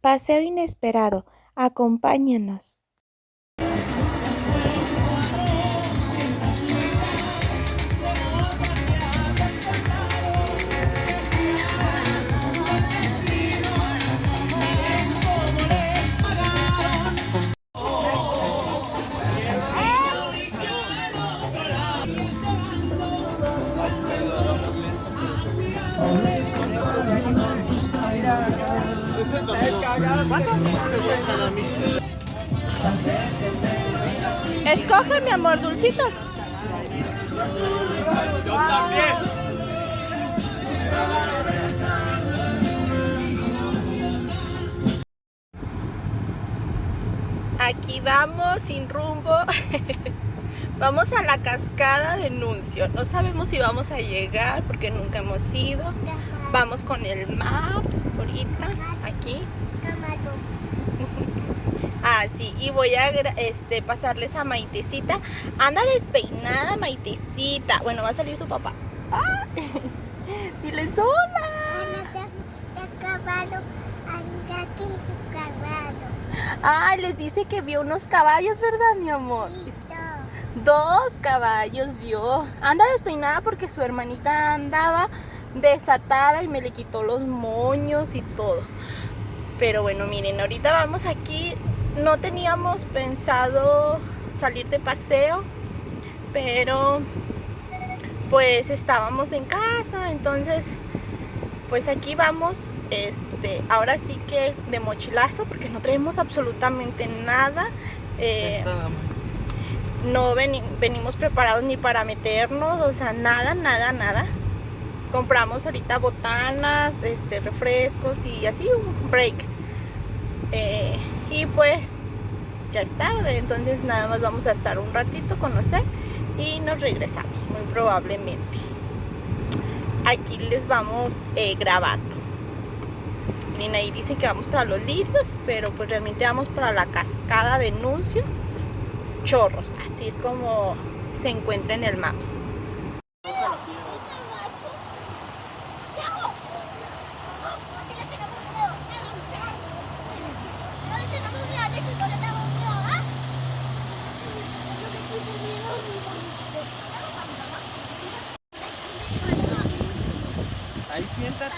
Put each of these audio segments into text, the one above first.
Paseo inesperado. Acompáñanos. Escoge, mi amor, dulcitos. Yo también. Aquí vamos sin rumbo. Vamos a la cascada de Nuncio. No sabemos si vamos a llegar porque nunca hemos ido. Vamos con el Maps ahorita, aquí. Ah, sí, y voy a pasarles a Maitecita. Anda despeinada, Maitecita. Bueno, va a salir su papá. ¡Ah! Dile hola. Ay, les dice que vio unos caballos, ¿verdad, mi amor? Dos caballos vio. Anda despeinada porque su hermanita andaba desatada y me le quitó los moños y todo. Pero bueno, miren, ahorita vamos aquí. No teníamos pensado salir de paseo, pero pues estábamos en casa, entonces pues aquí vamos, ahora sí que de mochilazo, porque no traemos absolutamente nada. No venimos preparados ni para meternos, o sea, nada. Compramos ahorita botanas, refrescos y así un break. Y pues ya es tarde, entonces nada más vamos a estar un ratito, conocer y nos regresamos muy probablemente. Aquí les vamos grabando. Miren, ahí dice que vamos para los lirios, pero pues realmente vamos para la cascada de Nuncio Chorros, así es como se encuentra en el Maps. Ahí siéntate.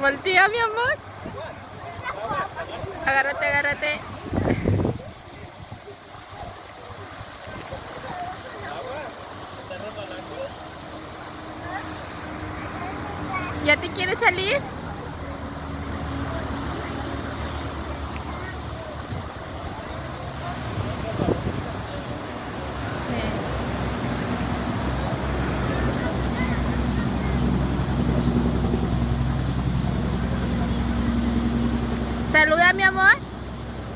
Voltea, mi amor. Agárrate. ¿Ya te quieres salir? Sí. Saluda, mi amor.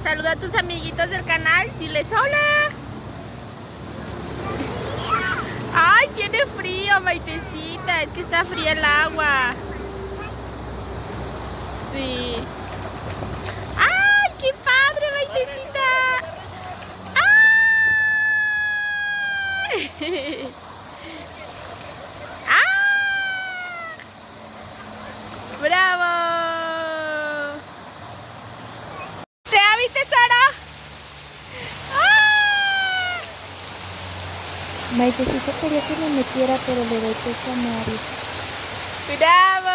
Saluda a tus amiguitos del canal. Diles hola. Ay, tiene frío, Maitecita. Es que está fría el agua. Sí. ¡Ay, qué padre, Maitecita! ¡Ay! ¡Ah! ¡Bravo! ¿Te ha visto, Sara? ¡Ah! Maitecita quería que me metiera, pero le doy pecho a Mari. ¡Bravo!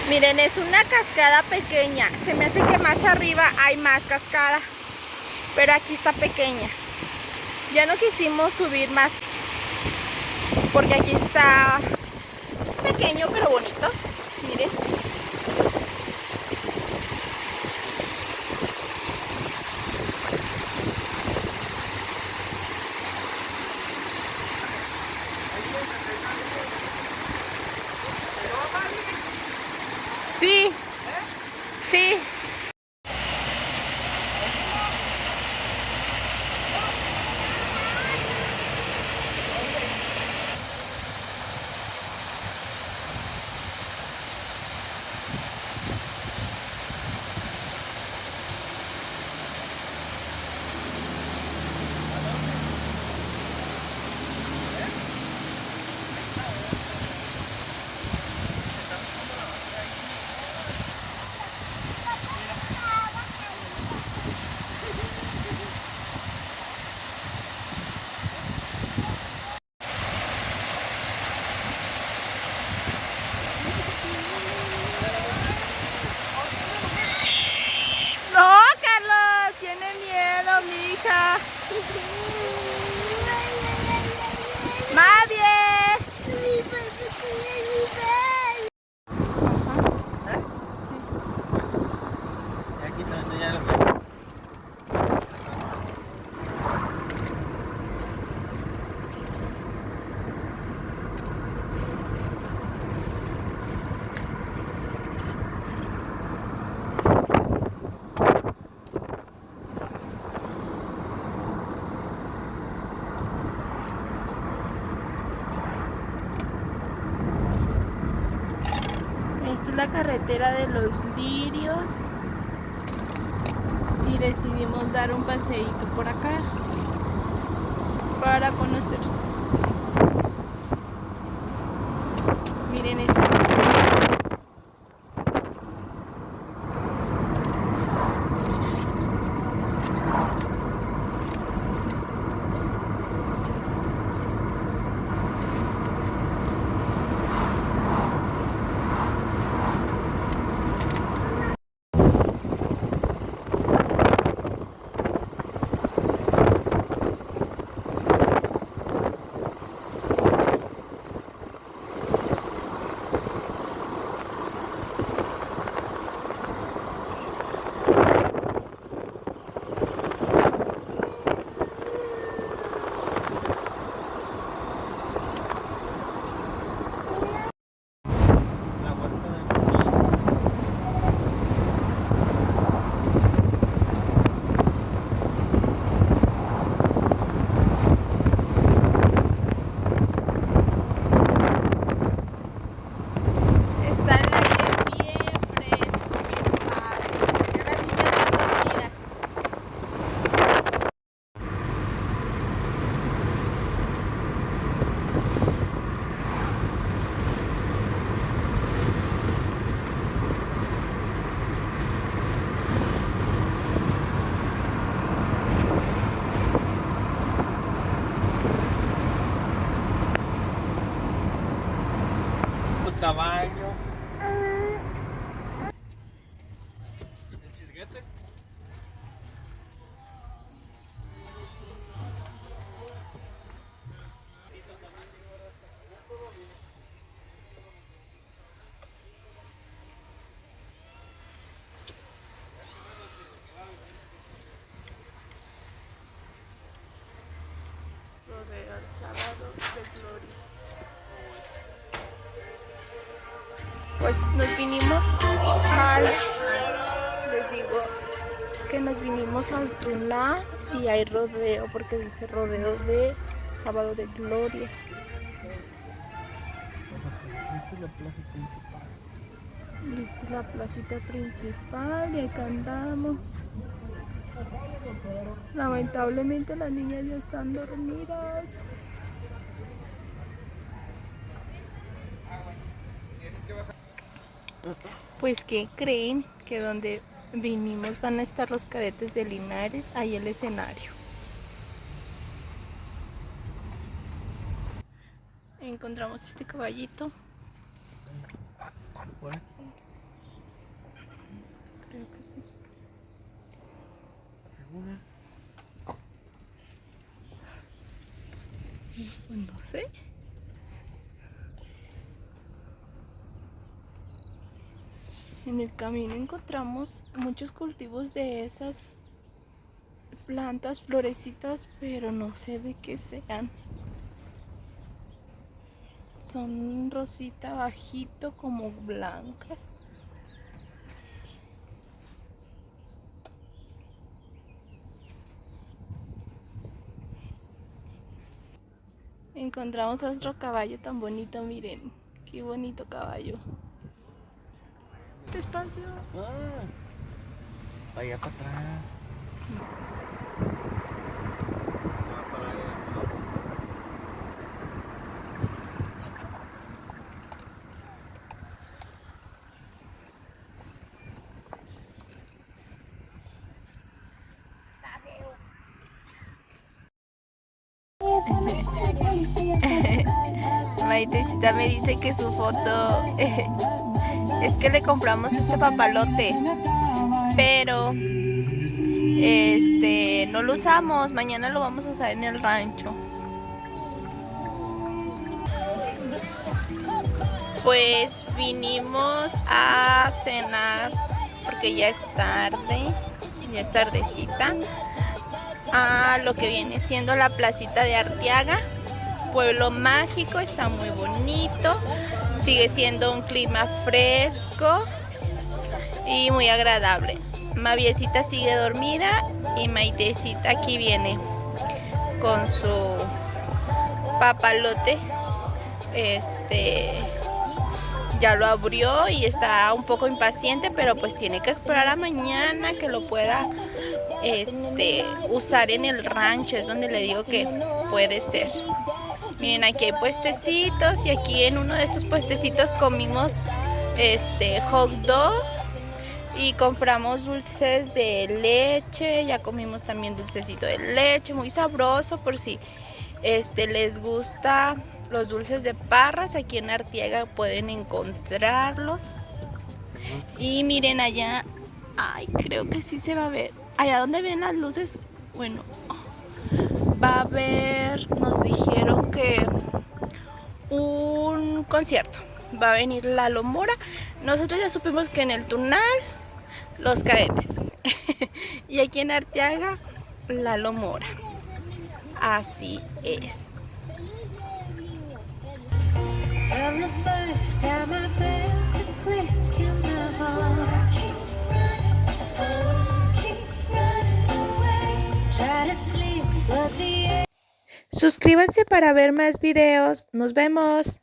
Miren, es una cascada pequeña. Se me hace que más arriba hay más cascada, pero aquí está pequeña. Ya no quisimos subir más porque aquí está pequeño pero bonito. Miren. la carretera de los Lirios y decidimos dar un paseíto por acá para conocer. Miren esto. La vuelta del mundo. Está el aire bien fresco, bien padre. Ya las niñas dormidas. Los caballos. El chisguete. Rodeo el sábado de gloria. Pues nos vinimos al, les digo que nos vinimos al Tuna y hay rodeo porque dice rodeo de sábado de gloria. Esta es la plaza principal. Esta es la placita principal y acá andamos. Lamentablemente las niñas ya están dormidas. Pues ¿qué creen? Que donde vinimos van a estar los cadetes de Linares, ahí el escenario. Encontramos este caballito. Por aquí. Creo que sí. Figura. Pues no sé. En el camino encontramos muchos cultivos de esas plantas, florecitas, pero no sé de qué sean. Son rosita bajito, como blancas. Encontramos otro caballo tan bonito, miren. Qué bonito caballo. Despacio. Ah, para allá, para atrás. Ah, para allá. Maitecita me dice que su foto es que le compramos este papalote, pero no lo usamos, mañana lo vamos a usar en el rancho. Pues vinimos a cenar porque ya es tarde, ya es tardecita, a lo que viene siendo la placita de Arteaga. Pueblo mágico, está muy bonito, sigue siendo un clima fresco y muy agradable. Maviecita sigue dormida y Maitecita aquí viene con su papalote ya lo abrió y está un poco impaciente, pero pues tiene que esperar a mañana que lo pueda usar en el rancho. Es donde le digo que puede ser. Miren, aquí hay puestecitos y aquí en uno de estos puestecitos comimos hot dog y compramos dulces de leche. Ya comimos también dulcecito de leche, muy sabroso por si les gusta los dulces de Parras. Aquí en Arteaga pueden encontrarlos. Y miren allá, ay, creo que sí se va a ver. Allá donde ven las luces, bueno, va a haber, nos dijeron que un concierto. Va a venir Lalo Mora. Nosotros ya supimos que en el Tunal, Los Cadetes. Y aquí en Arteaga, Lalo Mora. Así es. Suscríbanse para ver más videos. Nos vemos.